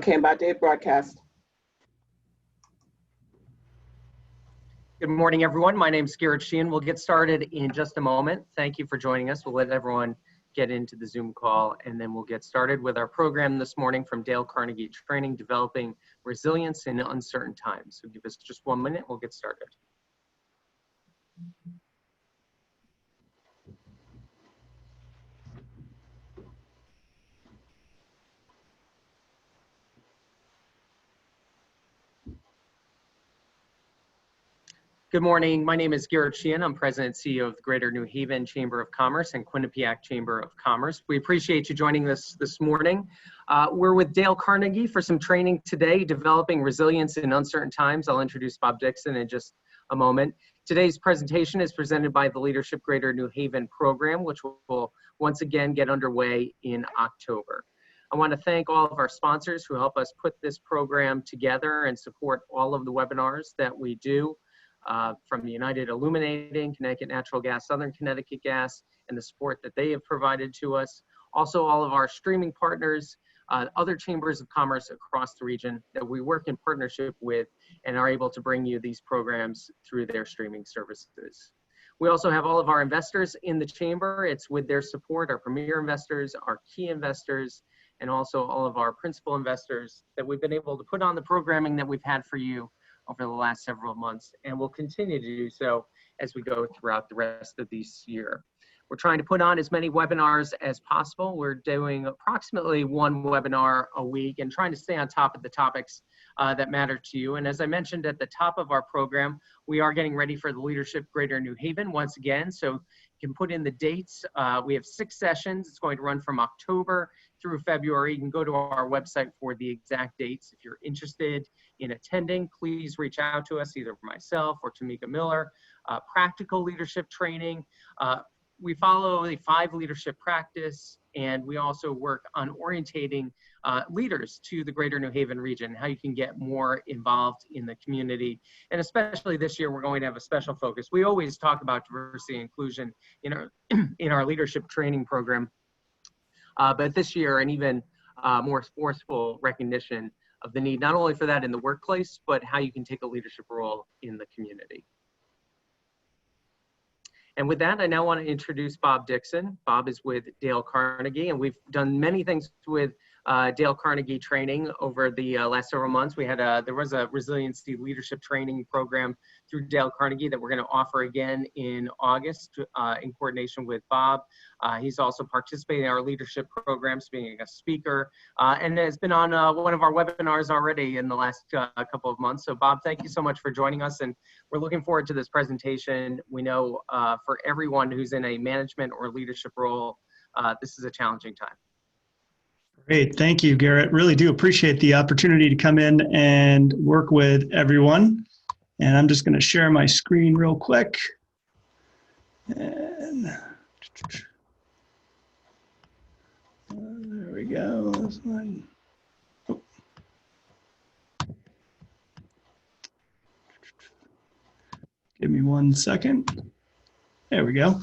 Okay, I'm about to hit broadcast. Good morning, everyone. My name is Garrett Sheehan. We'll get started in just a moment. Thank you for joining us. We'll let everyone get into the Zoom call, and then we'll get started with our program this morning from Dale Carnegie Training, Developing Resilience in Uncertain Times. So give us just 1 minute, we'll get started. Good morning. My name is Garrett Sheehan. I'm President and CEO of the Greater New Haven Chamber of Commerce and Quinnipiac Chamber of Commerce. We appreciate you joining us this morning. We're with Dale Carnegie for some training today, Developing Resilience in Uncertain Times. I'll introduce Bob Dixon in just a moment. Today's presentation is presented by the Leadership Greater New Haven program, which will once again get underway in October. I want to thank all of our sponsors who help us put this program together and support all of the webinars that we do. From United Illuminating, Connecticut Natural Gas, Southern Connecticut Gas, and the support that they have provided to us. Also, all of our streaming partners, other chambers of commerce across the region that we work in partnership with and are able to bring you these programs through their streaming services. We also have all of our investors in the chamber. It's with their support, our premier investors, our key investors, and also all of our principal investors that we've been able to put on the programming that we've had for you over the last several months, and we'll continue to do so as we go throughout the rest of this year. We're trying to put on as many webinars as possible. We're doing approximately one webinar a week and trying to stay on top of the topics that matter to you. And as I mentioned at the top of our program, we are getting ready for the Leadership Greater New Haven once again. So you can put in the dates. We have 6 sessions. It's going to run from October through February. You can go to our website for the exact dates. If you're interested in attending, please reach out to us, either myself or Tamika Miller. Practical leadership training. We follow a 5 leadership practice, and we also work on orientating leaders to the Greater New Haven region, how you can get more involved in the community. And especially this year, we're going to have a special focus. We always talk about diversity and inclusion in our leadership training program, but this year an even more forceful recognition of the need, not only for that in the workplace, but how you can take a leadership role in the community. And with that, I now want to introduce Bob Dixon. Bob is with Dale Carnegie, and we've done many things with Dale Carnegie training over the last several months. There was a resiliency leadership training program through Dale Carnegie that we're going to offer again in August in coordination with Bob. He's also participating in our leadership programs, being a speaker, and has been on one of our webinars already in the last couple of months. So Bob, thank you so much for joining us, and we're looking forward to this presentation. We know for everyone who's in a management or leadership role, this is a challenging time. Great, thank you, Garrett. Really do appreciate the opportunity to come in and work with everyone. And I'm just going to share my screen real quick. And there we go. That's fine. Oh. Give me 1 second. There we go.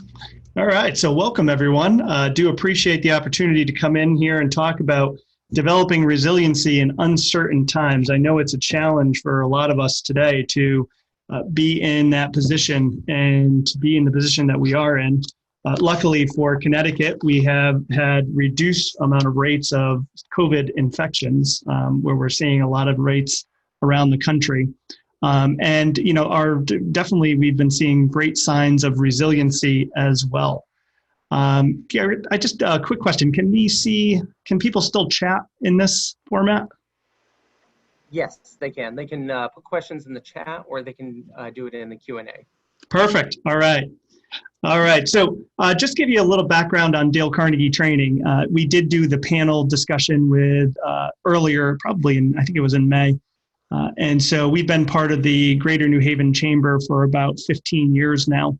All right, so welcome everyone. Do appreciate the opportunity to come in here and talk about developing resiliency in uncertain times. I know it's a challenge for a lot of us today to be in that position and to be in the position that we are in. Luckily for Connecticut, we have had reduced amount of rates of COVID infections, where we're seeing a lot of rates around the country. And definitely we've been seeing great signs of resiliency as well. Garrett, just a quick question. Can people still chat in this format? Yes, they can. They can put questions in the chat, or they can do it in the Q&A. Perfect. All right. All right. So just give you a little background on Dale Carnegie training. We did do the panel discussion with earlier, probably I think it was in May. And so we've been part of the Greater New Haven Chamber for about 15 years now.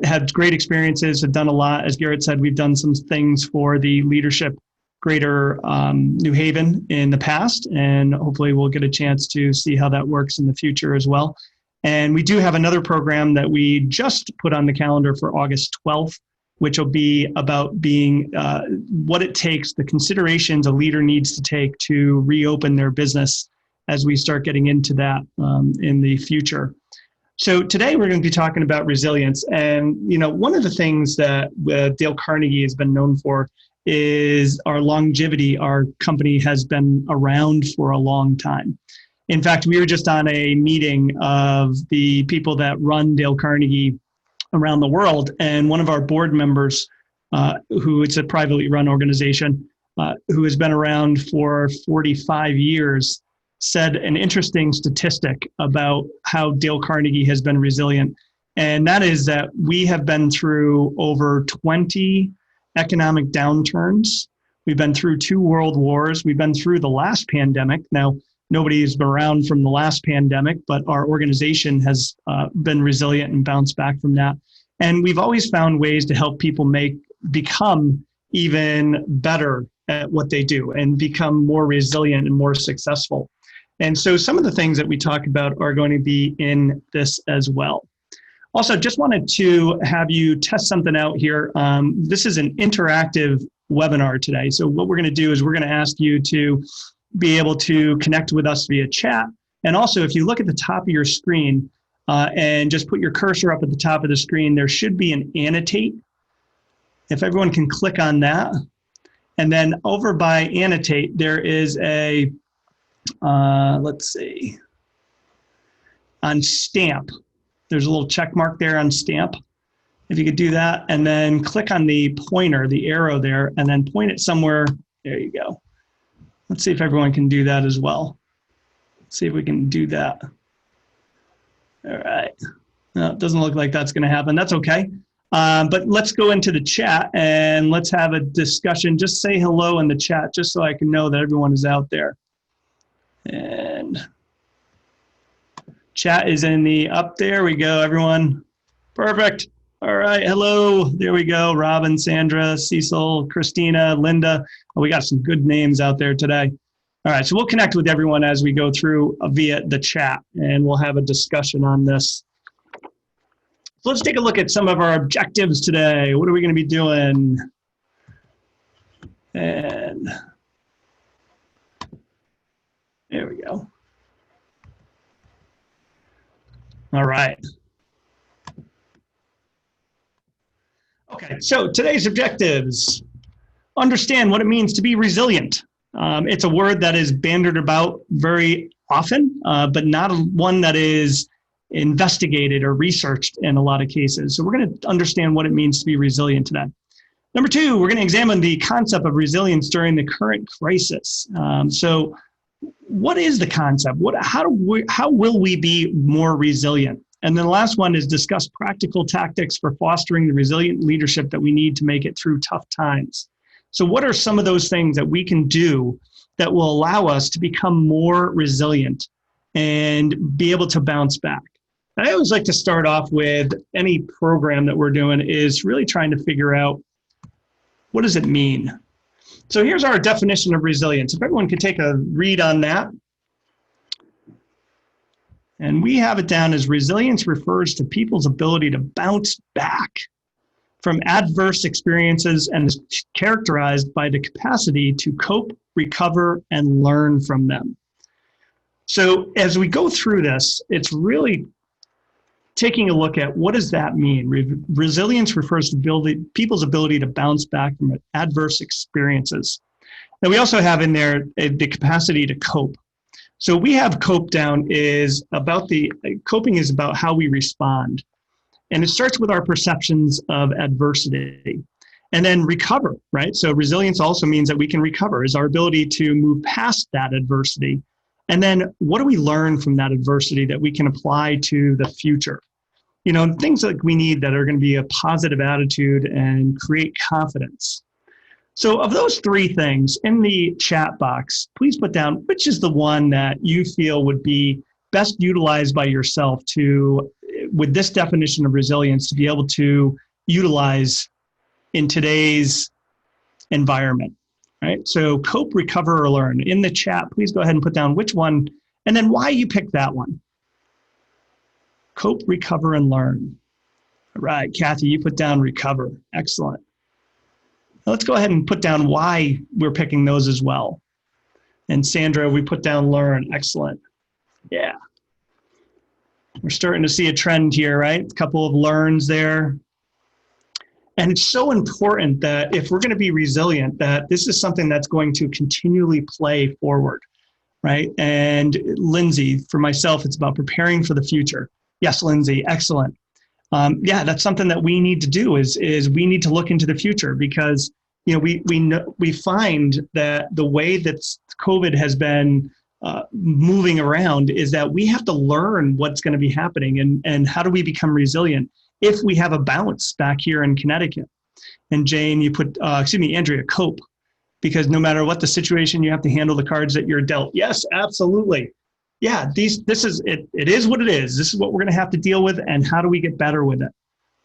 Had great experiences, have done a lot. As Garrett said, we've done some things for the Leadership Greater New Haven in the past, and hopefully we'll get a chance to see how that works in the future as well. And we do have another program that we just put on the calendar for August 12th. which will be about being what it takes, the considerations a leader needs to take to reopen their business as we start getting into that in the future. So today we're going to be talking about resilience. And, one of the things that Dale Carnegie has been known for is our longevity. Our company has been around for a long time. In fact, we were just on a meeting of the people that run Dale Carnegie around the world. And one of our board members, who it's a privately run organization, who has been around for 45 years, said an interesting statistic about how Dale Carnegie has been resilient. And that is that we have been through over 20 economic downturns. We've been through 2 world wars. We've been through the last pandemic. Now, nobody's been around from the last pandemic, but our organization has been resilient and bounced back from that. And we've always found ways to help people become even better at what they do and become more resilient and more successful. And so some of the things that we talk about are going to be in this as well. Also, just wanted to have you test something out here. This is an interactive webinar today. So what we're going to do is we're going to ask you to be able to connect with us via chat. And also, if you look at the top of your screen and just put your cursor up at the top of the screen, there should be an annotate. If everyone can click on that. And then over by annotate, there is a, let's see, on stamp. There's a little check mark there on stamp. If you could do that, and then click on the pointer, the arrow there, and then point it somewhere. There you go. Let's see if everyone can do that as well. Let's see if we can do that. All right. No, it doesn't look like that's going to happen. That's okay. But let's go into the chat and let's have a discussion. Just say hello in the chat just so I can know that everyone is out there. And chat is in the up. There we go, everyone. Perfect. All right. Hello. There we go. Robin, Sandra, Cecil, Christina, Linda. Oh, we got some good names out there today. All right. So we'll connect with everyone as we go through via the chat, and we'll have a discussion on this. So let's take a look at some of our objectives today. What are we going to be doing? And there we go. All right. Okay, so today's objectives. Understand what it means to be resilient. It's a word that is bandied about very often, but not one that is investigated or researched in a lot of cases. So we're going to understand what it means to be resilient today. Number 2, we're going to examine the concept of resilience during the current crisis. So what is the concept? How will we be more resilient? And then the last one is discuss practical tactics for fostering the resilient leadership that we need to make it through tough times. So what are some of those things that we can do that will allow us to become more resilient and be able to bounce back? And I always like to start off with any program that we're doing is really trying to figure out, what does it mean? So here's our definition of resilience. If everyone could take a read on that. And we have it down as resilience refers to people's ability to bounce back from adverse experiences and is characterized by the capacity to cope, recover, and learn from them. So as we go through this, it's really taking a look at what does that mean? Resilience refers to people's ability to bounce back from adverse experiences. Now we also have in there the capacity to cope. So we have cope down is about coping is about how we respond. And it starts with our perceptions of adversity. And then recover, right? So resilience also means that we can recover, is our ability to move past that adversity. And then what do we learn from that adversity that we can apply to the future? You know, things like we need that are going to be a positive attitude and create confidence. So of those 3 things in the chat box, please put down which is the one that you feel would be best utilized by yourself with this definition of resilience to be able to utilize in today's environment, right? So cope, recover, or learn. In the chat, please go ahead and put down which one and then why you picked that one. Cope, recover, and learn. All right, Kathy, you put down recover. Excellent. Now let's go ahead and put down why we're picking those as well. And Sandra, we put down learn. Excellent. Yeah. We're starting to see a trend here, right? A couple of learns there. And it's so important that if we're going to be resilient, that this is something that's going to continually play forward, right? And Lindsay, for myself, it's about preparing for the future. Yes, Lindsay, excellent. Yeah, that's something that we need to do is we need to look into the future because, you know, we find that the way that COVID has been moving around is that we have to learn what's going to be happening and how do we become resilient if we have a bounce back here in Connecticut. And Jane, you put, Andrea, cope, because no matter what the situation, you have to handle the cards that you're dealt. Yes, absolutely. Yeah, this is it. It is what it is. This is what we're going to have to deal with, and how do we get better with it,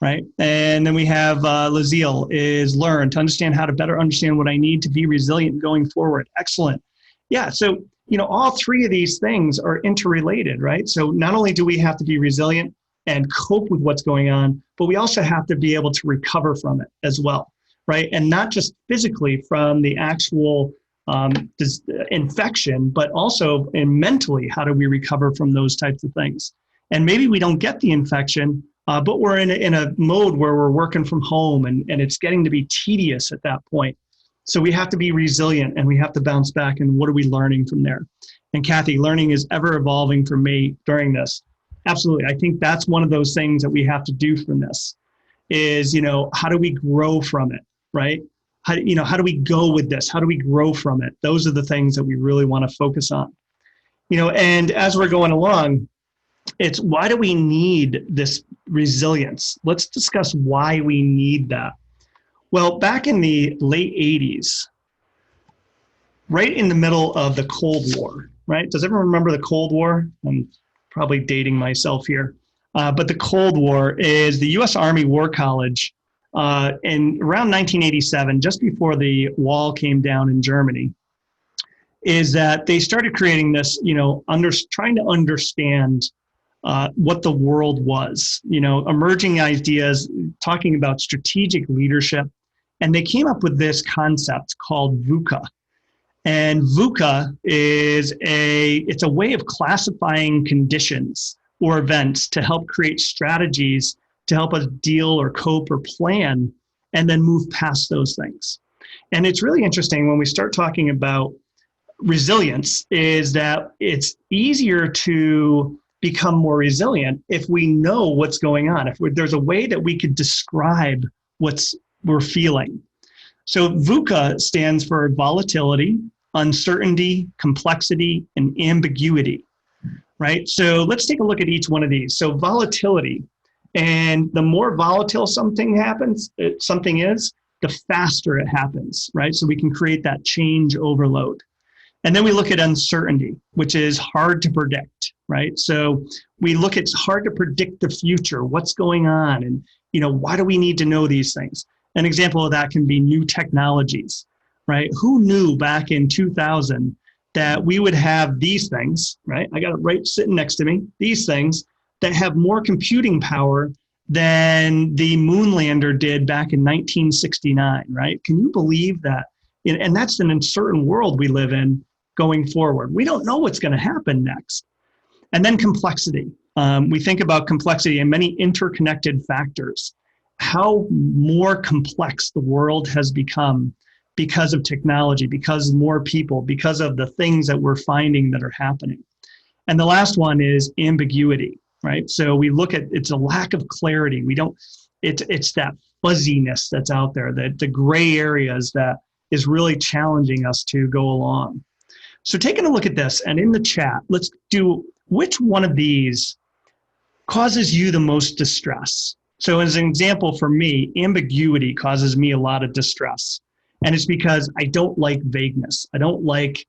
right? And then we have Lazille is learn to understand how to better understand what I need to be resilient going forward. Excellent. Yeah, so you know, all three of these things are interrelated, right? So not only do we have to be resilient and cope with what's going on, but we also have to be able to recover from it as well, right? And not just physically from the actual infection, but also mentally, how do we recover from those types of things? And maybe we don't get the infection, but we're in a mode where we're working from home and it's getting to be tedious at that point. So we have to be resilient and we have to bounce back. And what are we learning from there? And Kathy, learning is ever evolving for me during this. Absolutely. I think that's one of those things that we have to do from this is, you know, how do we grow from it, right? How do we go with this? How do we grow from it? Those are the things that we really want to focus on. You know, and as we're going along, it's why do we need this resilience? Let's discuss why we need that. Well, back in the late 80s, right in the middle of the Cold War, right? Does everyone remember the Cold War? I'm probably dating myself here. But the Cold War is the U.S. Army War College in around 1987, just before the wall came down in Germany, is that they started creating this, you know, trying to understand what the world was, you know, emerging ideas, talking about strategic leadership. And they came up with this concept called VUCA. And VUCA is it's a way of classifying conditions or events to help create strategies to help us deal or cope or plan and then move past those things. And it's really interesting when we start talking about resilience is that it's easier to become more resilient if we know what's going on, if there's a way that we could describe we're feeling. So VUCA stands for volatility, uncertainty, complexity, and ambiguity, right? So let's take a look at each one of these. So volatility, and the more volatile something is, the faster it happens, right? So we can create that change overload. And then we look at uncertainty, which is hard to predict, right? So we look at it's hard to predict the future, what's going on, and you know, why do we need to know these things? An example of that can be new technologies, right? Who knew back in 2000 that we would have these things, right? I got it right sitting next to me, these things that have more computing power than the moon lander did back in 1969, right? Can you believe that? And that's an uncertain world we live in going forward. We don't know what's going to happen next. And then complexity. We think about complexity and many interconnected factors. How more complex the world has become because of technology, because more people, because of the things that we're finding that are happening. And the last one is ambiguity, right? So we look at, it's a lack of clarity. It's that fuzziness that's out there, the gray areas that is really challenging us to go along. So taking a look at this, and in the chat, let's do which one of these causes you the most distress. So as an example for me, ambiguity causes me a lot of distress. And it's because I don't like vagueness. I don't like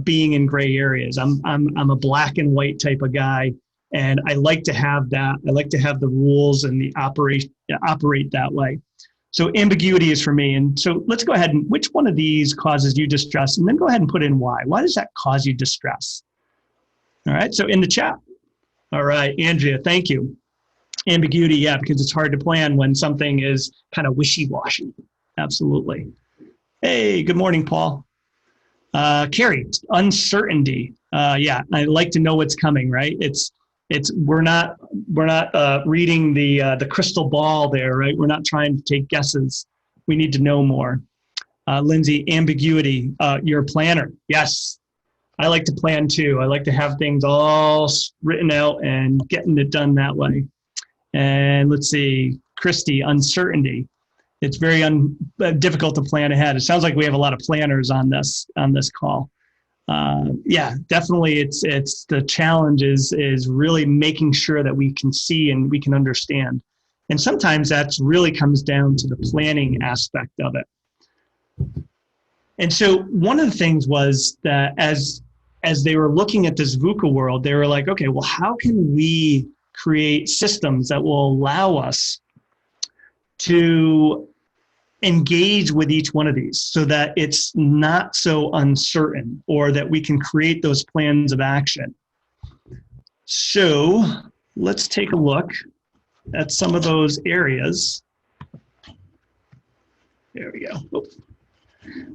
being in gray areas. I'm a black and white type of guy, and I like to have that. I like to have the rules and the operate that way. So ambiguity is for me. And so let's go ahead and which one of these causes you distress, and then go ahead and put in why. Why does that cause you distress? All right, so in the chat. All right, Andrea, thank you. Ambiguity, yeah, because it's hard to plan when something is kind of wishy-washy. Absolutely. Hey, good morning, Paul. Carrie, uncertainty. Yeah, I like to know what's coming, right? We're not reading the crystal ball there, right? We're not trying to take guesses. We need to know more. Lindsay, ambiguity. You're a planner. Yes, I like to plan too. I like to have things all written out and getting it done that way. And let's see, Christy, uncertainty. It's very difficult to plan ahead. It sounds like we have a lot of planners on this call. Yeah, definitely. It's the challenge is really making sure that we can see and we can understand. And sometimes that really comes down to the planning aspect of it. And so one of the things was that as they were looking at this VUCA world, they were like, okay, well, how can we create systems that will allow us to engage with each one of these so that it's not so uncertain, or that we can create those plans of action. So let's take a look at some of those areas. There we go. Oh.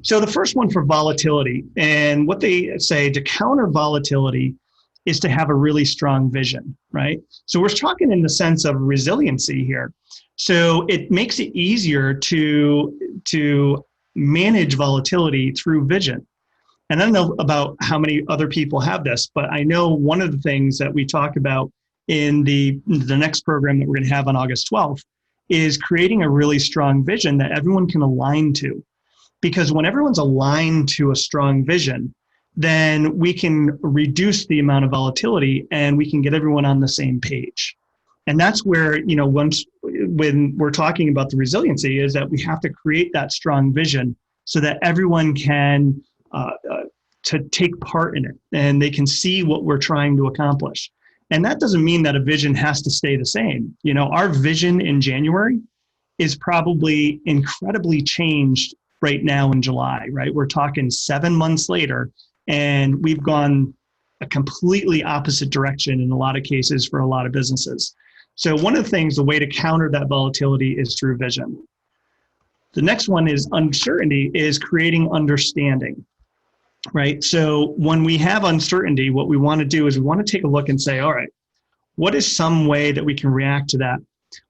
So the first one for volatility, and what they say to counter volatility is to have a really strong vision, right? So we're talking in the sense of resiliency here. So it makes it easier to manage volatility through vision. And I don't know about how many other people have this, but I know one of the things that we talk about in the next program that we're going to have on August 12th is creating a really strong vision that everyone can align to. Because when everyone's aligned to a strong vision, then we can reduce the amount of volatility and we can get everyone on the same page. And that's where, when we're talking about the resiliency, is that we have to create that strong vision so that everyone can to take part in it and they can see what we're trying to accomplish. And that doesn't mean that a vision has to stay the same. Our vision in January is probably incredibly changed right now in July, right? We're talking 7 months later, and we've gone a completely opposite direction in a lot of cases for a lot of businesses. So one of the things, the way to counter that volatility is through vision. The next one is uncertainty, is creating understanding, right? So when we have uncertainty, what we want to do is we want to take a look and say, all right, what is some way that we can react to that?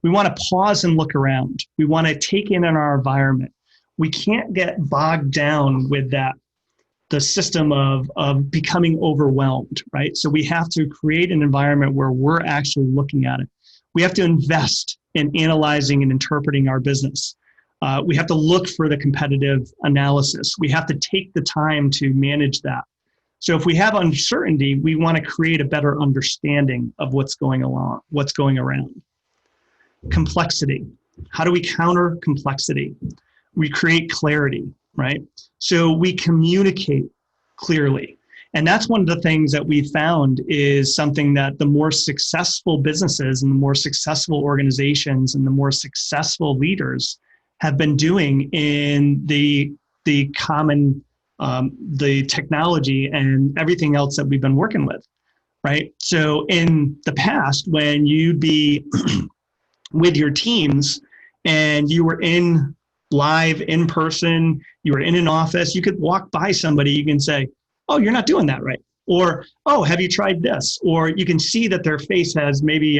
We want to pause and look around. We want to take in our environment. We can't get bogged down with the system of becoming overwhelmed, right? So we have to create an environment where we're actually looking at it. We have to invest in analyzing and interpreting our business. We have to look for the competitive analysis. We have to take the time to manage that. So if we have uncertainty, we want to create a better understanding of what's going around. Complexity. How do we counter complexity? We create clarity, right? So we communicate clearly. And that's one of the things that we found is something that the more successful businesses and the more successful organizations and the more successful leaders have been doing in the technology and everything else that we've been working with, right? So in the past, when you'd be with your teams and you were live in person, you were in an office, you could walk by somebody, you can say, oh, you're not doing that right. Or, oh, have you tried this? Or you can see that their face has maybe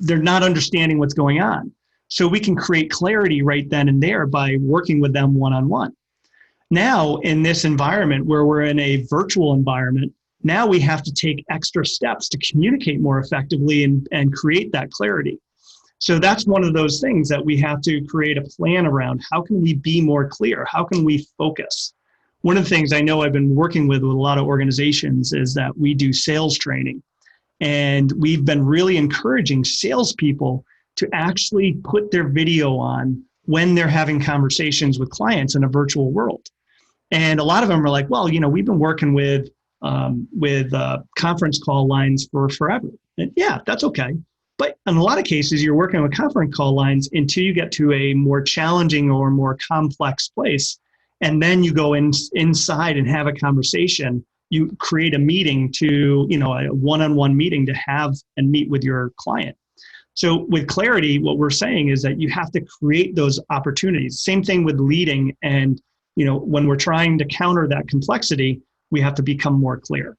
they're not understanding what's going on. So we can create clarity right then and there by working with them one-on-one. Now, in this environment where we're in a virtual environment, now we have to take extra steps to communicate more effectively and create that clarity. So that's one of those things that we have to create a plan around. How can we be more clear? How can we focus? One of the things I know I've been working with a lot of organizations is that we do sales training. And we've been really encouraging salespeople to actually put their video on when they're having conversations with clients in a virtual world. And a lot of them are like, well, we've been working with conference call lines for forever. And yeah, that's okay. But in a lot of cases, you're working with conference call lines until you get to a more challenging or more complex place. And then you go inside and have a conversation. you create a meeting to, a one-on-one meeting to have and meet with your client. So with clarity, what we're saying is that you have to create those opportunities. Same thing with leading. And, when we're trying to counter that complexity, we have to become more clear.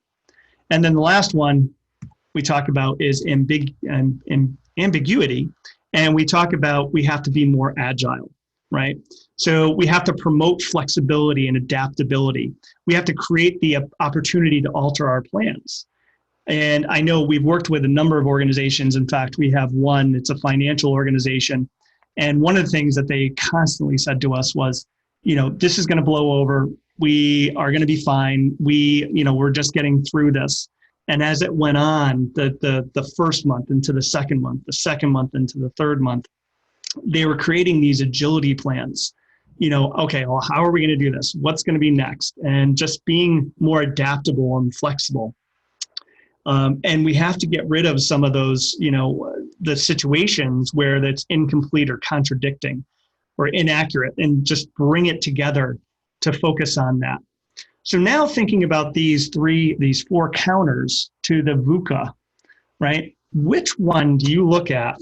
And then the last one we talk about is ambiguity. And we talk about we have to be more agile, right? So we have to promote flexibility and adaptability. We have to create the opportunity to alter our plans. And I know we've worked with a number of organizations. In fact, we have one, it's a financial organization. And one of the things that they constantly said to us was, this is going to blow over. We are going to be fine. We're just getting through this. And as it went on, the first month into the second month into the third month, they were creating these agility plans. Okay, well, how are we going to do this? What's going to be next? And just being more adaptable and flexible. And we have to get rid of some of those, the situations where that's incomplete or contradicting or inaccurate, and just bring it together to focus on that. So now thinking about these four counters to the VUCA, right? Which one do you look at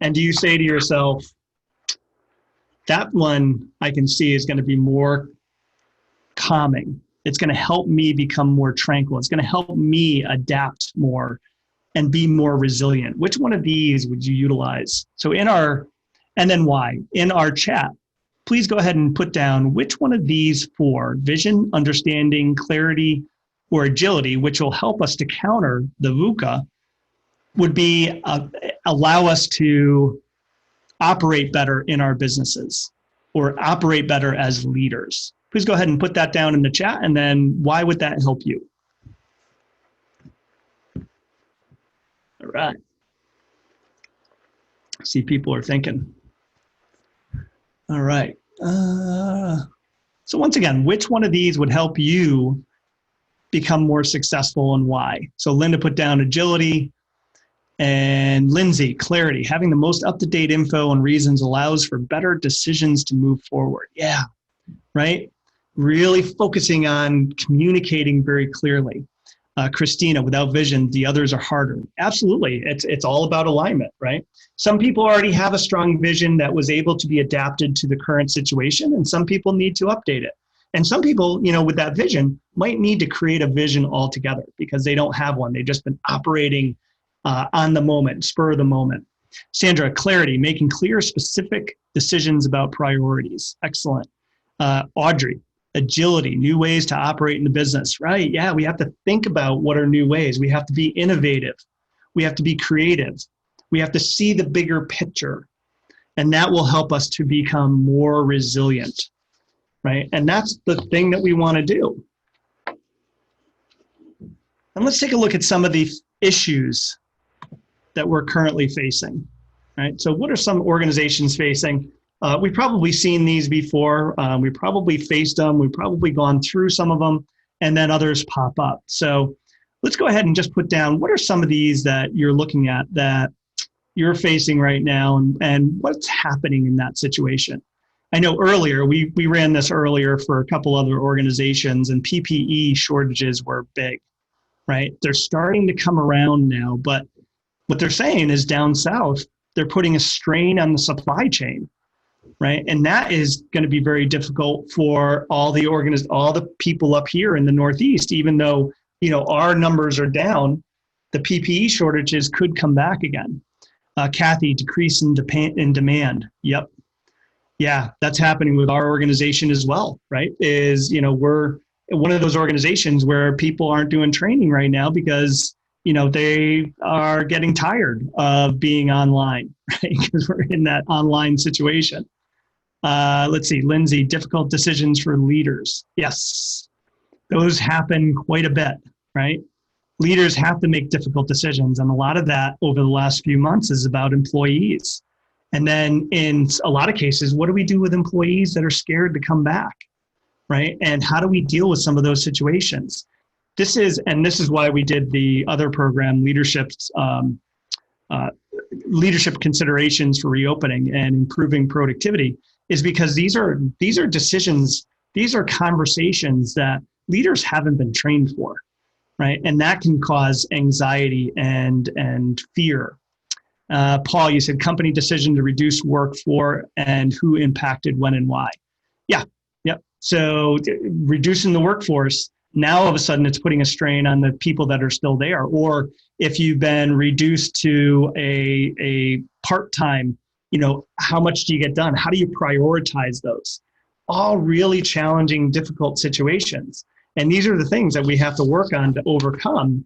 and do you say to yourself, that one I can see is going to be more calming. It's going to help me become more tranquil. It's going to help me adapt more and be more resilient. Which one of these would you utilize? So and then why? In our chat, please go ahead and put down which one of these four, vision, understanding, clarity, or agility, which will help us to counter the VUCA, would be allow us to operate better in our businesses or operate better as leaders. Please go ahead and put that down in the chat, and then why would that help you? All right. See, people are thinking. All right. So once again, which one of these would help you become more successful and why? So Linda put down agility, and Lindsay, clarity. Having the most up-to-date info and reasons allows for better decisions to move forward. Yeah, right? Really focusing on communicating very clearly. Christina, without vision, the others are harder. Absolutely. It's all about alignment, right? Some people already have a strong vision that was able to be adapted to the current situation, and some people need to update it. And some people, with that vision might need to create a vision altogether because they don't have one. They've just been operating on the moment, spur of the moment. Sandra, clarity, making clear, specific decisions about priorities. Excellent. Audrey, agility, new ways to operate in the business, right? Yeah, we have to think about what are new ways. We have to be innovative. We have to be creative. We have to see the bigger picture. And that will help us to become more resilient, right? And that's the thing that we want to do. And let's take a look at some of the issues that we're currently facing, right? So what are some organizations facing? We've probably seen these before. We probably faced them. We've probably gone through some of them, and then others pop up. So let's go ahead and just put down what are some of these that you're looking at that you're facing right now, and what's happening in that situation. I know earlier, we ran this earlier for a couple other organizations, and PPE shortages were big, right? They're starting to come around now, but what they're saying is down south, they're putting a strain on the supply chain, right? And that is going to be very difficult for all the people up here in the Northeast, even though, our numbers are down, the PPE shortages could come back again. Kathy, decrease in demand. Yep. Yeah, that's happening with our organization as well, right? We're one of those organizations where people aren't doing training right now because they are getting tired of being online, right? Because we're in that online situation. Let's see, Lindsay, difficult decisions for leaders. Yes, those happen quite a bit, right? Leaders have to make difficult decisions. And a lot of that over the last few months is about employees. And then in a lot of cases, what do we do with employees that are scared to come back, right? And how do we deal with some of those situations? This is why we did the other program, leadership considerations for reopening and improving productivity, is because these are decisions, these are conversations that leaders haven't been trained for, right? And that can cause anxiety and fear. Paul, you said company decision to reduce work for and who impacted when and why. Yeah, yep. So reducing the workforce, now all of a sudden it's putting a strain on the people that are still there. Or if you've been reduced to a part-time, how much do you get done? How do you prioritize those? All really challenging, difficult situations. And these are the things that we have to work on to overcome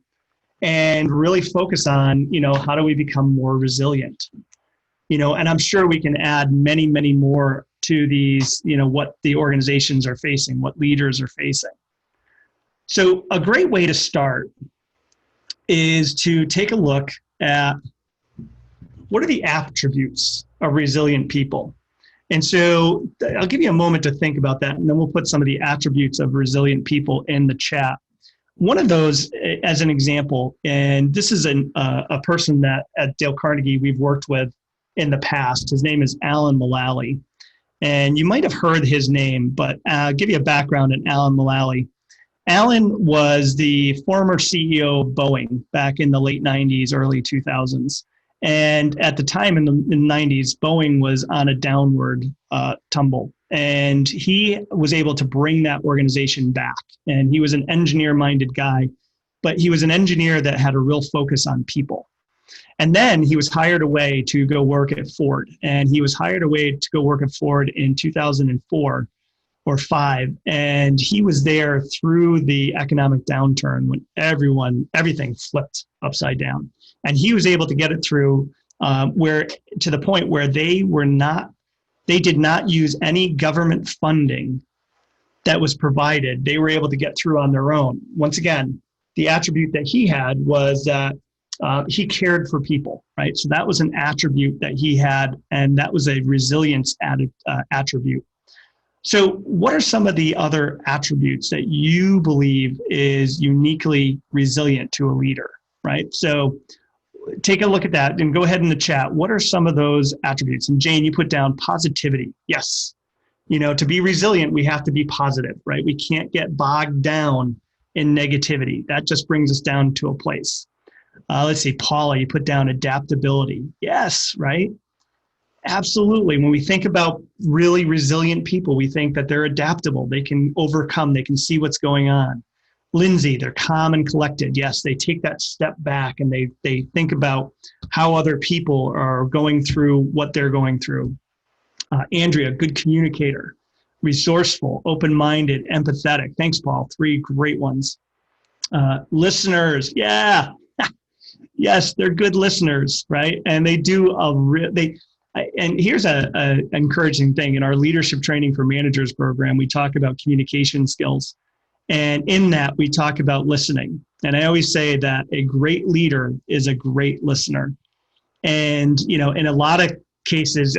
and really focus on, how do we become more resilient? And I'm sure we can add many, many more to these, what the organizations are facing, what leaders are facing. So a great way to start is to take a look at what are the attributes of resilient people. And so I'll give you a moment to think about that, and then we'll put some of the attributes of resilient people in the chat. One of those, as an example, and this is a person that at Dale Carnegie we've worked with in the past. His name is Alan Mulally. And you might have heard his name, but I'll give you a background on Alan Mulally. Alan was the former CEO of Boeing back in the late 90s, early 2000s. And at the time in the 90s, Boeing was on a downward tumble. And he was able to bring that organization back. And he was an engineer-minded guy, but he was an engineer that had a real focus on people. And then he was hired away to go work at Ford. And he was hired away to go work at Ford in 2004 or 5. And he was there through the economic downturn when everything flipped upside down. And he was able to get it through to the point where they did not use any government funding that was provided. They were able to get through on their own. Once again, the attribute that he had was that he cared for people, right? So that was an attribute that he had, and that was a resilience attribute. So what are some of the other attributes that you believe is uniquely resilient to a leader, right? So take a look at that and go ahead in the chat. What are some of those attributes? And Jane, you put down positivity. Yes. To be resilient, we have to be positive, right? We can't get bogged down in negativity. That just brings us down to a place. Let's see, Paula, you put down adaptability. Yes, right? Absolutely. When we think about really resilient people, we think that they're adaptable. They can overcome. They can see what's going on. Lindsay, they're calm and collected. Yes, they take that step back and they think about how other people are going through what they're going through. Andrea, good communicator, resourceful, open-minded, empathetic. Thanks, Paul. 3 great ones. Listeners, yeah. Yes, they're good listeners, right? And they do and here's an encouraging thing. In our leadership training for managers program, we talk about communication skills. And in that, we talk about listening. And I always say that a great leader is a great listener. And, in a lot of cases,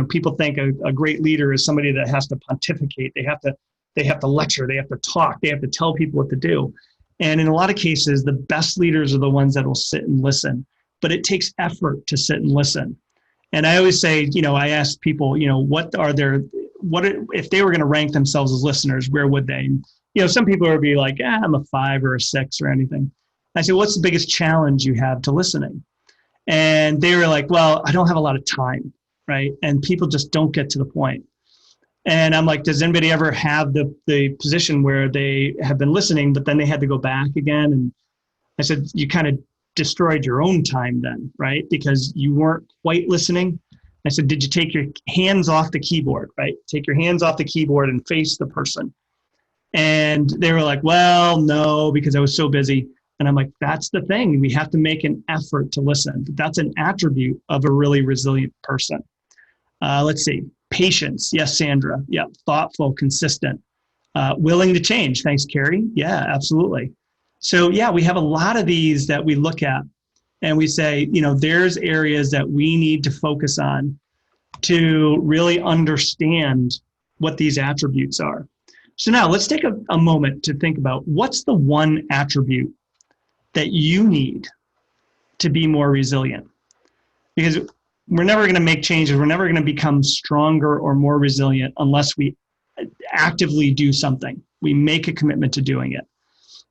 people think a great leader is somebody that has to pontificate. They have to lecture. They have to talk. They have to tell people what to do. And in a lot of cases, the best leaders are the ones that will sit and listen. But it takes effort to sit and listen. And I always say, I ask people, if they were going to rank themselves as listeners, where would they? Some people would be like, I'm a 5 or a 6 or anything. I say, what's the biggest challenge you have to listening? And they were like, well, I don't have a lot of time, right? And people just don't get to the point. And I'm like, does anybody ever have the position where they have been listening, but then they had to go back again? And I said, you kind of destroyed your own time then, right? Because you weren't quite listening. I said, did you take your hands off the keyboard, right? Take your hands off the keyboard and face the person. And they were like, well, no, because I was so busy. And I'm like, that's the thing. We have to make an effort to listen. That's an attribute of a really resilient person. Let's see. Patience. Yes, Sandra. Yeah. Thoughtful, consistent, willing to change. Thanks, Carrie. Yeah, absolutely. So yeah, we have a lot of these that we look at and we say, there's areas that we need to focus on to really understand what these attributes are. So now let's take a moment to think about what's the one attribute that you need to be more resilient? Because we're never going to make changes. We're never going to become stronger or more resilient unless we actively do something, We make a commitment to doing it.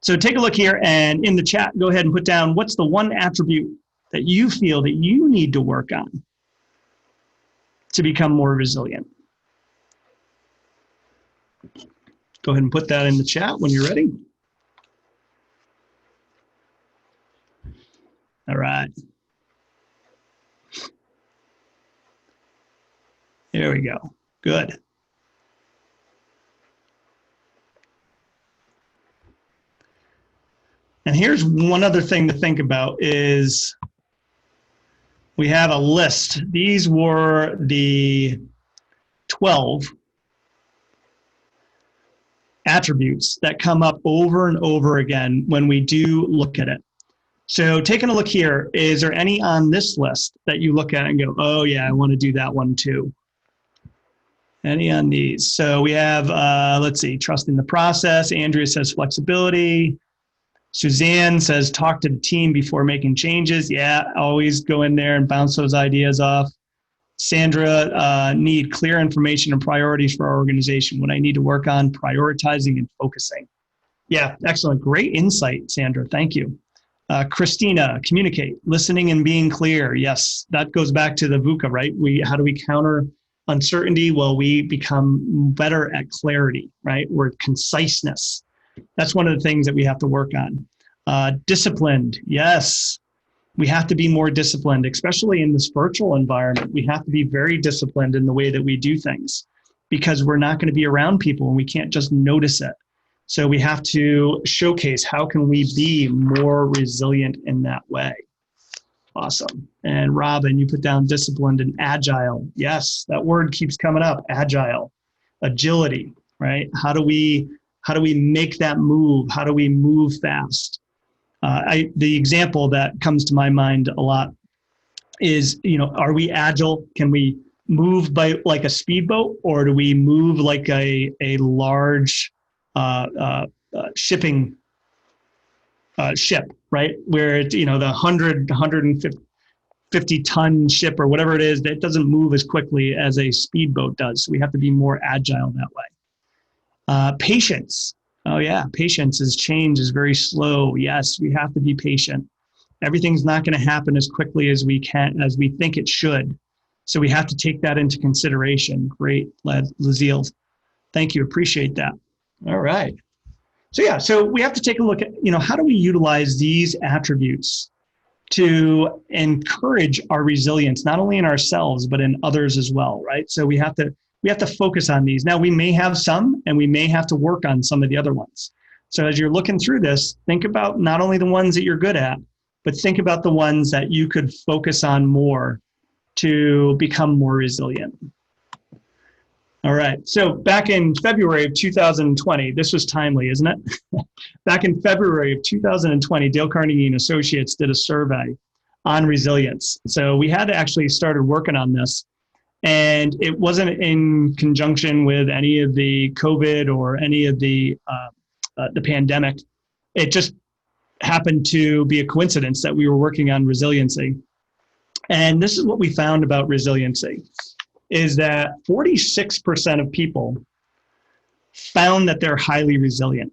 So take a look here, and in the chat, go ahead and put down what's the one attribute that you feel that you need to work on to become more resilient. Go ahead and put that in the chat when you're ready. All right. There we go. Good. And here's one other thing to think about is we have a list. These were the 12 attributes that come up over and over again when we do look at it. So taking a look here, is there any on this list that you look at and go, oh yeah, I want to do that one too? Any on these? So we have, let's see, trust in the process. Andrea says flexibility. Suzanne says talk to the team before making changes. Yeah, always go in there and bounce those ideas off. Sandra, need clear information and priorities for our organization. What I need to work on, prioritizing and focusing. Yeah, excellent. Great insight, Sandra. Thank you. Christina, communicate, listening and being clear. Yes, that goes back to the VUCA, right? How do we counter uncertainty? Well, we become better at clarity, right? Or conciseness. That's one of the things that we have to work on. Disciplined, yes. We have to be more disciplined, especially in this virtual environment. We have to be very disciplined in the way that we do things because we're not going to be around people and we can't just notice it. So we have to showcase how can we be more resilient in that way. Awesome. And Robin, you put down disciplined and agile. Yes, that word keeps coming up, agile, agility, right? How do we make that move? How do we move fast? The example that comes to my mind a lot is, are we agile? Can we move by like a speedboat, or do we move like a large shipping ship, right? Where it's, the 150 ton ship or whatever it is, that doesn't move as quickly as a speedboat does. So we have to be more agile that way. Patience. Oh yeah, patience is change is very slow. Yes, we have to be patient. Everything's not going to happen as quickly as we think it should. So we have to take that into consideration. Great, Lazille. Thank you, appreciate that. All right. So yeah, so we have to take a look at, how do we utilize these attributes to encourage our resilience, not only in ourselves, but in others as well, right? So we have to focus on these. Now, we may have some, and we may have to work on some of the other ones. So as you're looking through this, think about not only the ones that you're good at, but think about the ones that you could focus on more to become more resilient. All right, so back in February of 2020, this was timely, isn't it? Back in February of 2020, Dale Carnegie and Associates did a survey on resilience. So we had to actually started working on this. And it wasn't in conjunction with any of the COVID or any of the pandemic. It just happened to be a coincidence that we were working on resiliency. And this is what we found about resiliency, is that 46% of people found that they're highly resilient.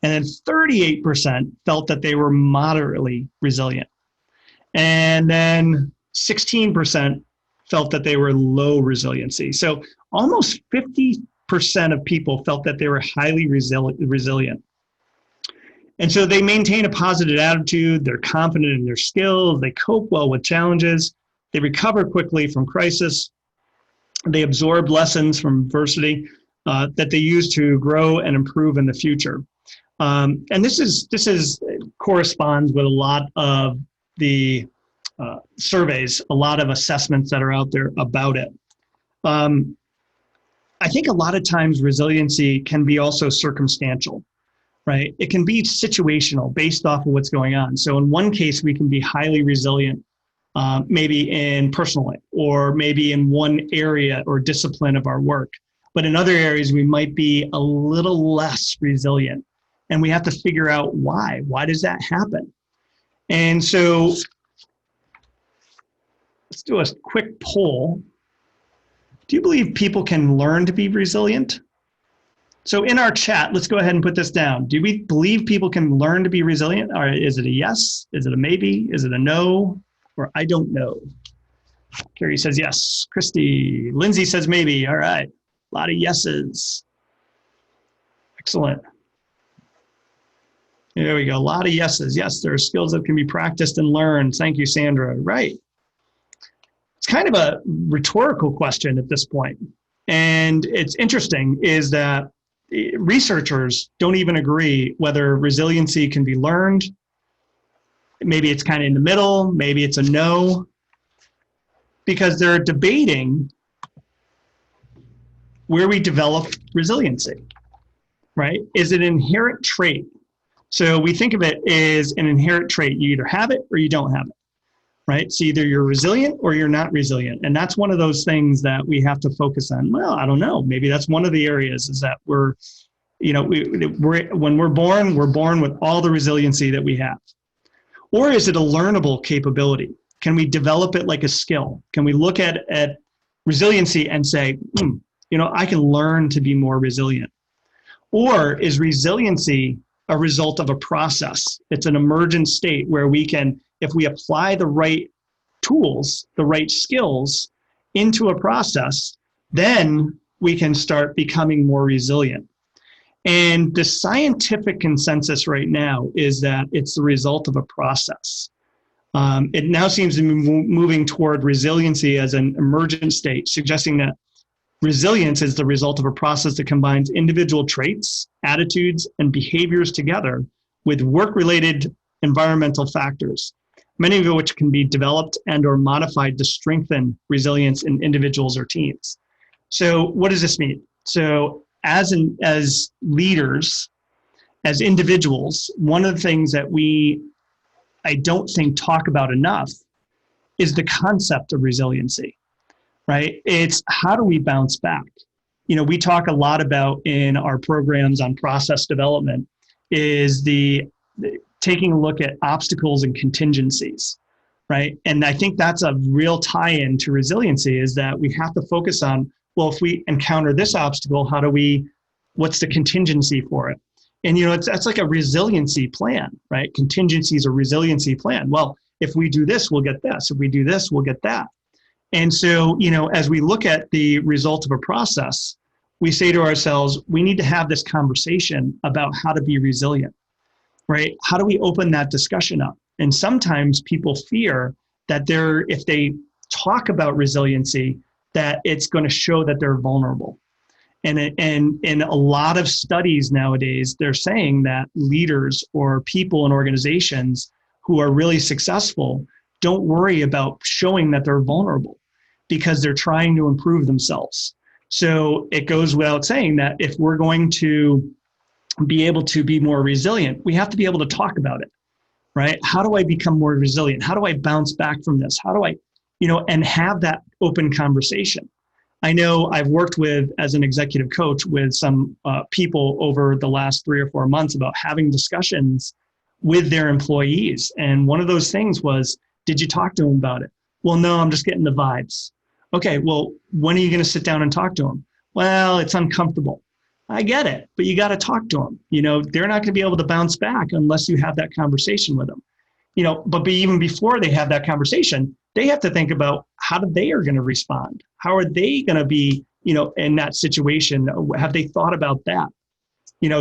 And then 38% felt that they were moderately resilient. And then 16% felt that they were low resiliency. So almost 50% of people felt that they were highly resilient. And so they maintain a positive attitude, they're confident in their skills, they cope well with challenges, they recover quickly from crisis, they absorb lessons from adversity that they use to grow and improve in the future. And this corresponds with a lot of the surveys, a lot of assessments that are out there about it. I think a lot of times resiliency can be also circumstantial, right? It can be situational based off of what's going on. So in one case, we can be highly resilient, maybe in personal life, or maybe in one area or discipline of our work. But in other areas, we might be a little less resilient. And we have to figure out why. Why does that happen? And so let's do a quick poll. Do you believe people can learn to be resilient? So in our chat, let's go ahead and put this down. Do we believe people can learn to be resilient? Or is it a yes? Is it a maybe? Is it a no? Or I don't know? Carrie says yes. Christy. Lindsay says maybe. All right. A lot of yeses. Excellent. There we go. A lot of yeses. Yes, there are skills that can be practiced and learned. Thank you, Sandra. Right. It's kind of a rhetorical question at this point. And it's interesting is that researchers don't even agree whether resiliency can be learned. Maybe it's kind of in the middle. Maybe it's a no. Because they're debating where we develop resiliency, right? Is it an inherent trait? So we think of it as an inherent trait. You either have it or you don't have it, right? So either you're resilient or you're not resilient. And that's one of those things that we have to focus on. Well, I don't know. Maybe that's one of the areas is that when we're born with all the resiliency that we have. Or is it a learnable capability? Can we develop it like a skill? Can we look at resiliency and say, I can learn to be more resilient? Or is resiliency a result of a process? It's an emergent state where we can, if we apply the right tools, the right skills into a process, then we can start becoming more resilient. And the scientific consensus right now is that it's the result of a process. It now seems to be moving toward resiliency as an emergent state, suggesting that resilience is the result of a process that combines individual traits, attitudes, and behaviors together with work-related environmental factors, many of which can be developed and or modified to strengthen resilience in individuals or teams. So what does this mean? So as leaders, as individuals, one of the things that I don't think talk about enough is the concept of resiliency, right? It's how do we bounce back? We talk a lot about in our programs on process development is the taking a look at obstacles and contingencies, right? And I think that's a real tie-in to resiliency is that we have to focus on, well, if we encounter this obstacle, what's the contingency for it? And, that's like a resiliency plan, right? Contingency is a resiliency plan. Well, if we do this, we'll get this. If we do this, we'll get that. And so, as we look at the result of a process, we say to ourselves, we need to have this conversation about how to be resilient, right? How do we open that discussion up? And sometimes people fear that if they talk about resiliency, that it's going to show that they're vulnerable. And in a lot of studies nowadays, they're saying that leaders or people in organizations who are really successful don't worry about showing that they're vulnerable because they're trying to improve themselves. So it goes without saying that if we're going to be able to be more resilient, we have to be able to talk about it, right? How do I become more resilient? How do I bounce back from this? How do I, and have that open conversation? I know I've worked as an executive coach with some people over the last 3 or 4 months about having discussions with their employees. And one of those things was, did you talk to them about it? Well, no, I'm just getting the vibes. Okay, well, when are you going to sit down and talk to them? Well, it's uncomfortable. I get it, but you got to talk to them. They're not going to be able to bounce back unless you have that conversation with them. But even before they have that conversation, they have to think about how they are going to respond. How are they going to be, in that situation? Have they thought about that?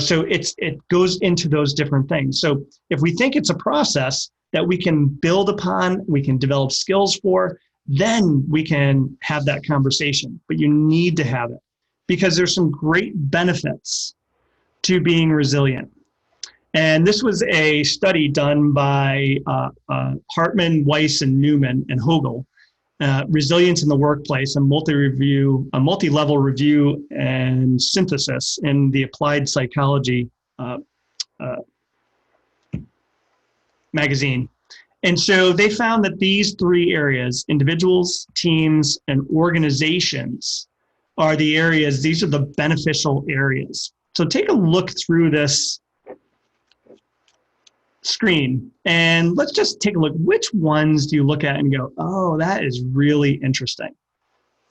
So it goes into those different things. So if we think it's a process that we can build upon, we can develop skills for, then we can have that conversation. But you need to have it because there's some great benefits to being resilient. And this was a study done by Hartman, Weiss, and Newman and Hogel, Resilience in the Workplace, a multi-level review and synthesis in the Applied Psychology magazine. And so they found that these 3 areas, individuals, teams, and organizations, are the areas, these are the beneficial areas. So take a look through this screen and let's just take a look. Which ones do you look at and go, oh, that is really interesting,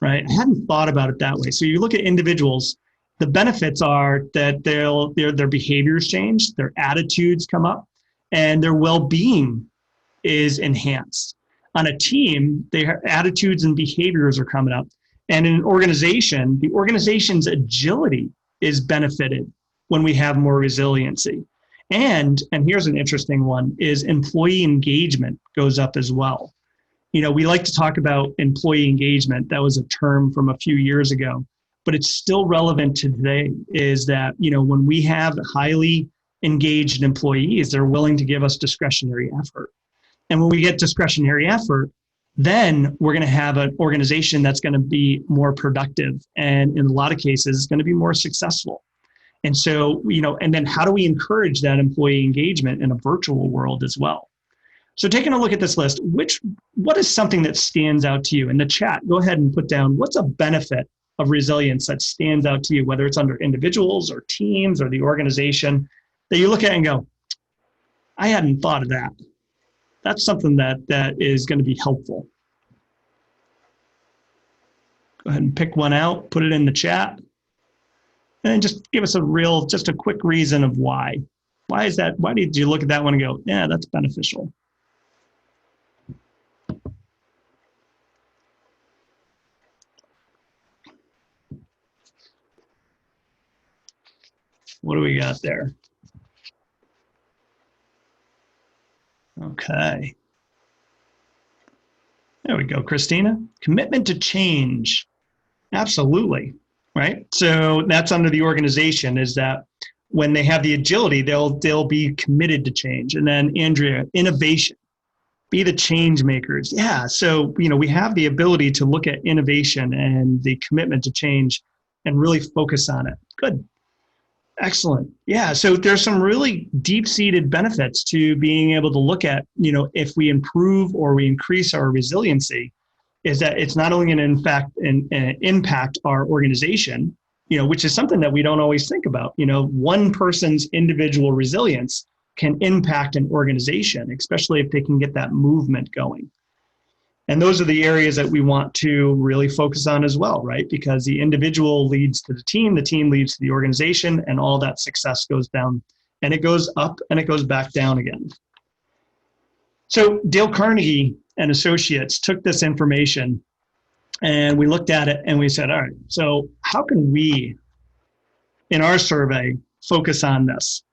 right? I hadn't thought about it that way. So you look at individuals the benefits are that their behaviors change, their attitudes come up, and their well-being is enhanced. On a team, their attitudes and behaviors are coming up. And in an organization, the organization's agility is benefited when we have more resiliency. And here's an interesting one, is employee engagement goes up as well. We like to talk about employee engagement. That was a term from a few years ago, but it's still relevant to today, is that, when we have highly engaged employees, they're willing to give us discretionary effort. And when we get discretionary effort, then we're going to have an organization that's going to be more productive, and in a lot of cases, going to be more successful. And so, and then how do we encourage that employee engagement in a virtual world as well? So taking a look at this list, what is something that stands out to you? In the chat, go ahead and put down, what's a benefit of resilience that stands out to you, whether it's under individuals or teams or the organization, that you look at and go, I hadn't thought of that. That's something that is going to be helpful. Go ahead and pick one out, put it in the chat, and then just give us just a quick reason of why. Why is that? Why did you look at that one and go, yeah, that's beneficial? What do we got there? Okay. There we go, Christina. Commitment to change. Absolutely, right? So that's under the organization, is that when they have the agility, they'll be committed to change. And then Andrea, innovation. Be the change makers. Yeah, so we have the ability to look at innovation and the commitment to change and really focus on it. Good. Excellent. Yeah. So there's some really deep-seated benefits to being able to look at, if we improve or we increase our resiliency, is that it's not only going to impact our organization, which is something that we don't always think about. One person's individual resilience can impact an organization, especially if they can get that movement going. And those are the areas that we want to really focus on as well, right? Because the individual leads to the team leads to the organization, and all that success goes down, and it goes up and it goes back down again. So Dale Carnegie and Associates took this information and we looked at it and we said, all right, so how can we, in our survey, focus on this?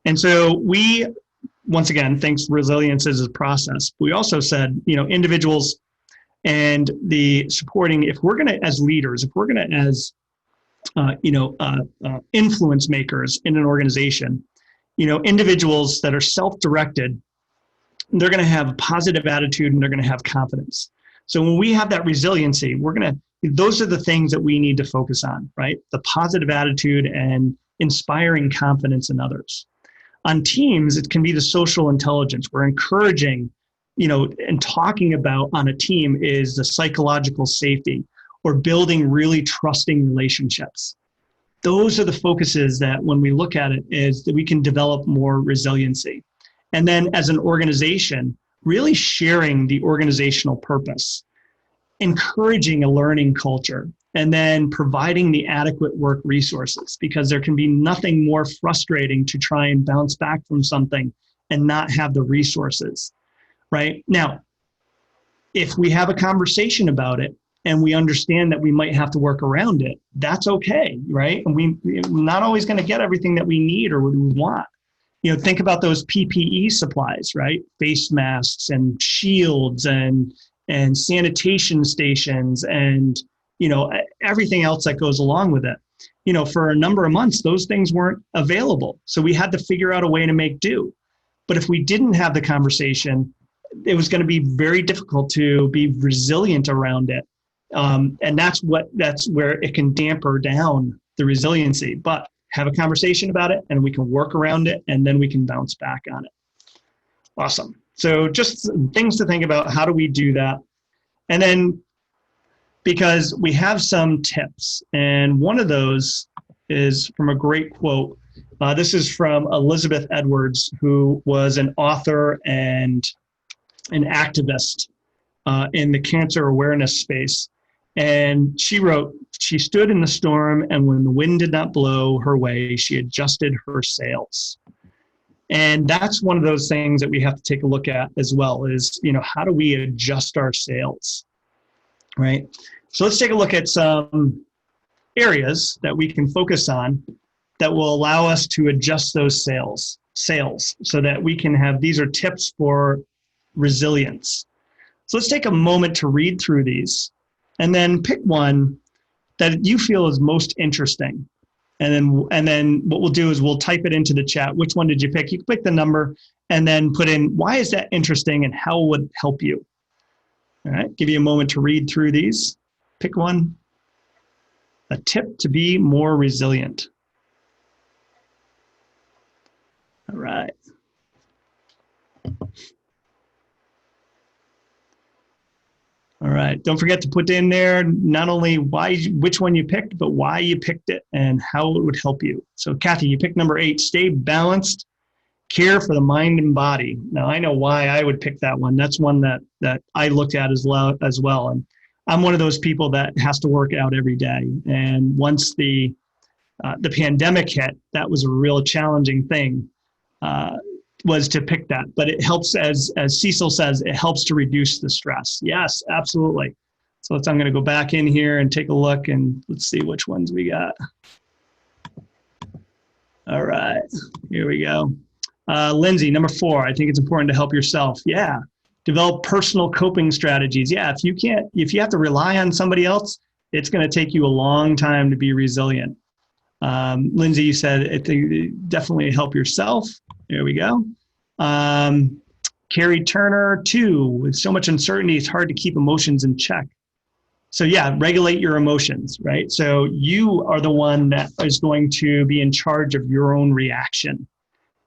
And so we, once again, thinks resilience is a process. We also said, individuals and the supporting, if we're going to, as leaders, if we're going to, as, influence makers in an organization, individuals that are self-directed, they're going to have a positive attitude and they're going to have confidence. So when we have that resiliency, those are the things that we need to focus on, right? The positive attitude and inspiring confidence in others. On teams, it can be the social intelligence. We're encouraging, and talking about on a team is the psychological safety or building really trusting relationships. Those are the focuses that when we look at it is that we can develop more resiliency. And then as an organization, really sharing the organizational purpose, encouraging a learning culture, and then providing the adequate work resources, because there can be nothing more frustrating to try and bounce back from something and not have the resources, right? Now, if we have a conversation about it and we understand that we might have to work around it, that's okay, right? And we're not always going to get everything that we need or what we want. Think about those PPE supplies, right? Face masks and shields and sanitation stations and everything else that goes along with it. For a number of months, those things weren't available. So we had to figure out a way to make do. But if we didn't have the conversation, it was going to be very difficult to be resilient around it. And that's where it can damper down the resiliency. But have a conversation about it and we can work around it and then we can bounce back on it. Awesome. So just things to think about. How do we do that? And then, because we have some tips, and one of those is from a great quote. This is from Elizabeth Edwards, who was an author and an activist in the cancer awareness space. And she wrote, she stood in the storm, and when the wind did not blow her way, she adjusted her sails. And that's one of those things that we have to take a look at as well is, how do we adjust our sails, right? So let's take a look at some areas that we can focus on that will allow us to adjust those sails so that we can have, these are tips for resilience. So let's take a moment to read through these and then pick one that you feel is most interesting. And then what we'll do is we'll type it into the chat. Which one did you pick? You can pick the number and then put in why is that interesting and how would it help you. All right, give you a moment to read through these. Pick one. A tip to be more resilient. All right. All right, don't forget to put in there not only which one you picked, but why you picked it and how it would help you. So Kathy, you picked number 8, stay balanced, care for the mind and body. Now I know why I would pick that one. That's one that I looked at as well. And I'm one of those people that has to work out every day. And once the pandemic hit, that was a real challenging thing. Was to pick that, but it helps, as Cecil says, it helps to reduce the stress. Yes, absolutely. So I'm going to go back in here and take a look and let's see which ones we got. All right, here we go. Lindsay, number 4, I think it's important to help yourself. Yeah, develop personal coping strategies. Yeah, if you have to rely on somebody else, it's going to take you a long time to be resilient. Lindsay, you said it definitely help yourself. There we go. Carrie Turner, 2, with so much uncertainty, it's hard to keep emotions in check. So yeah, regulate your emotions, right? So you are the one that is going to be in charge of your own reaction.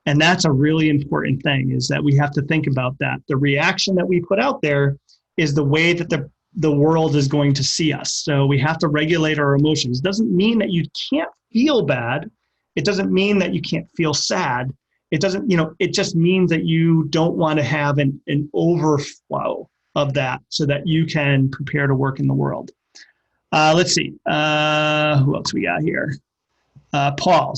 And that's a really important thing, is that we have to think about that. The reaction that we put out there is the way that the world is going to see us. So we have to regulate our emotions. It doesn't mean that you can't feel bad. It doesn't mean that you can't feel sad. It doesn't, it just means that you don't want to have an overflow of that so that you can prepare to work in the world. Let's see, who else we got here? Paul,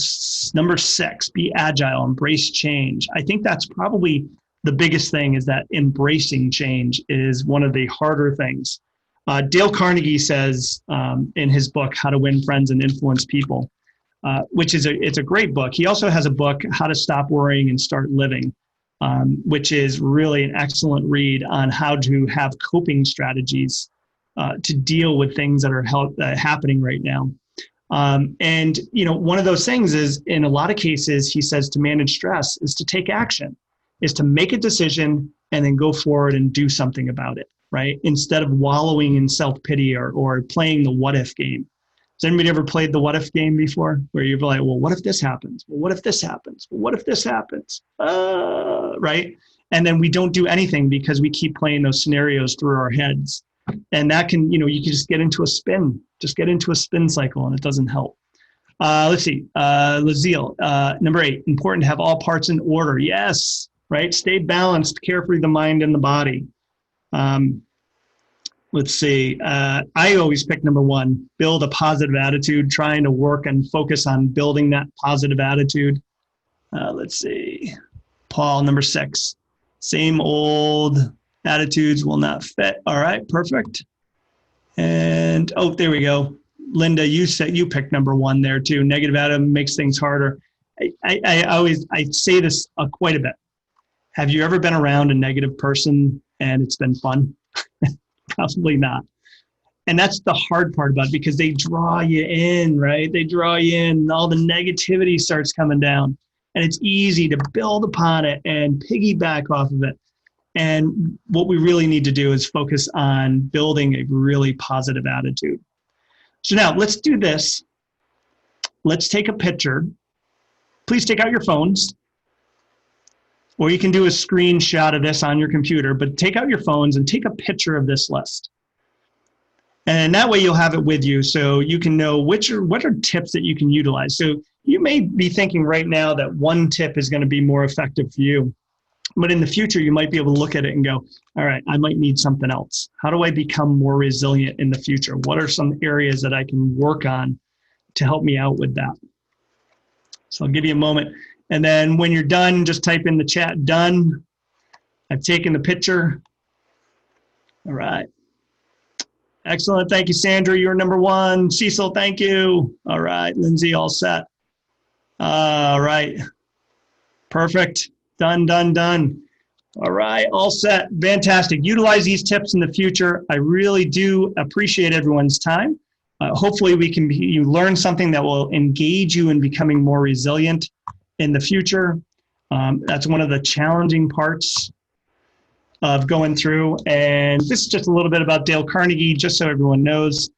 number 6, be agile, embrace change. I think that's probably the biggest thing, is that embracing change is one of the harder things. Dale Carnegie says in his book, How to Win Friends and Influence People, which is it's a great book. He also has a book, How to Stop Worrying and Start Living, which is really an excellent read on how to have coping strategies to deal with things that are happening right now. And one of those things is, in a lot of cases, he says to manage stress is to take action, is to make a decision and then go forward and do something about it, right? Instead of wallowing in self-pity or playing the what if game. Has anybody ever played the what if game before, where you're like, well, what if this happens? Well, what if this happens? Well, what if this happens? Right? And then we don't do anything because we keep playing those scenarios through our heads. And that can, you can just get into a spin, cycle, and it doesn't help. Let's see, Lazille, number 8, important to have all parts in order. Yes, right? Stay balanced, care for the mind and the body. Let's see, I always pick number 1, build a positive attitude, trying to work and focus on building that positive attitude. Let's see, Paul, number 6, same old attitudes will not fit. All right, perfect. And, oh, there we go. Linda, you said you picked number 1 there too. Negative attitude makes things harder. I say this quite a bit. Have you ever been around a negative person and it's been fun? Probably not. And that's the hard part about it, because they draw you in, right? They draw you in, and all the negativity starts coming down. And it's easy to build upon it and piggyback off of it. And what we really need to do is focus on building a really positive attitude. So now let's do this. Let's take a picture. Please take out your phones, or you can do a screenshot of this on your computer, but take out your phones and take a picture of this list. And that way you'll have it with you so you can know what are tips that you can utilize. So you may be thinking right now that one tip is going to be more effective for you. But in the future, you might be able to look at it and go, all right, I might need something else. How do I become more resilient in the future? What are some areas that I can work on to help me out with that? So I'll give you a moment. And then when you're done, just type in the chat, done. I've taken the picture. All right. Excellent. Thank you, Sandra. You're number one. Cecil, thank you. All right. Lindsay, all set. All right. Perfect. Done, done, done. All right. All set. Fantastic. Utilize these tips in the future. I really do appreciate everyone's time. Hopefully you learn something that will engage you in becoming more resilient in the future. That's one of the challenging parts of going through. And this is just a little bit about Dale Carnegie, just so everyone knows.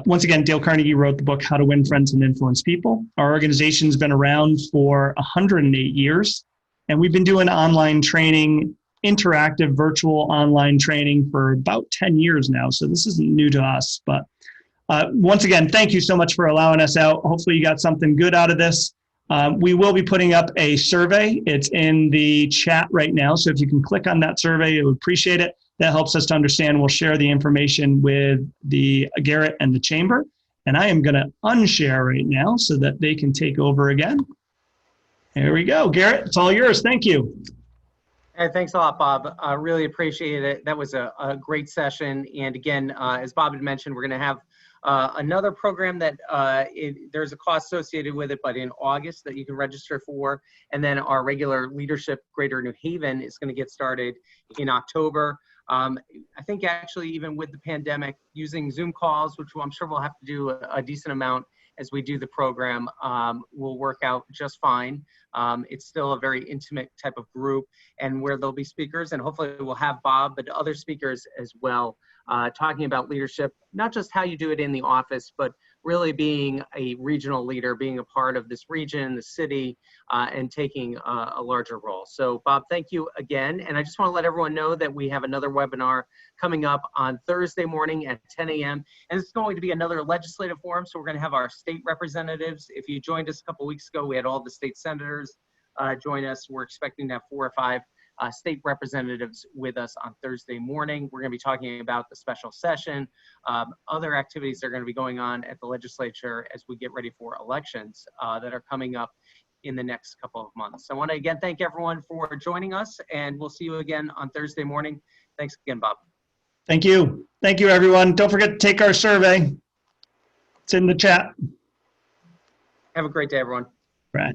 Once again, Dale Carnegie wrote the book, How to Win Friends and Influence People. Our organization's been around for 108 years, and we've been doing online training, interactive virtual online training for about 10 years now. So this isn't new to us, but once again, thank you so much for allowing us out. Hopefully you got something good out of this. We will be putting up a survey. It's in the chat right now. So if you can click on that survey, I would appreciate it. That helps us to understand. We'll share the information with the Garrett and the chamber. And I am going to unshare right now so that they can take over again. There we go. Garrett, it's all yours. Thank you. Hey, thanks a lot, Bob. I really appreciate it. That was a great session. And again, as Bob had mentioned, we're going to have another program that there's a cost associated with it, but in August that you can register for. And then our regular Leadership Greater New Haven is going to get started in October. I think actually even with the pandemic, using Zoom calls, which I'm sure we'll have to do a decent amount as we do the program, will work out just fine. It's still a very intimate type of group, and where there'll be speakers, and hopefully we'll have Bob, but other speakers as well, talking about leadership, not just how you do it in the office, but really being a regional leader, being a part of this region, the city, and taking a larger role. So Bob, thank you again. And I just want to let everyone know that we have another webinar coming up on Thursday morning at 10 a.m. And it's going to be another legislative forum. So we're going to have our state representatives. If you joined us a couple weeks ago, we had all the state senators join us. We're expecting to have 4 or 5 state representatives with us on Thursday morning. We're going to be talking about the special session, other activities that are going to be going on at the legislature as we get ready for elections that are coming up in the next couple of months. So I want to again thank everyone for joining us, and we'll see you again on Thursday morning. Thanks again, Bob. Thank you. Thank you, everyone. Don't forget to take our survey. It's in the chat. Have a great day, everyone. Right.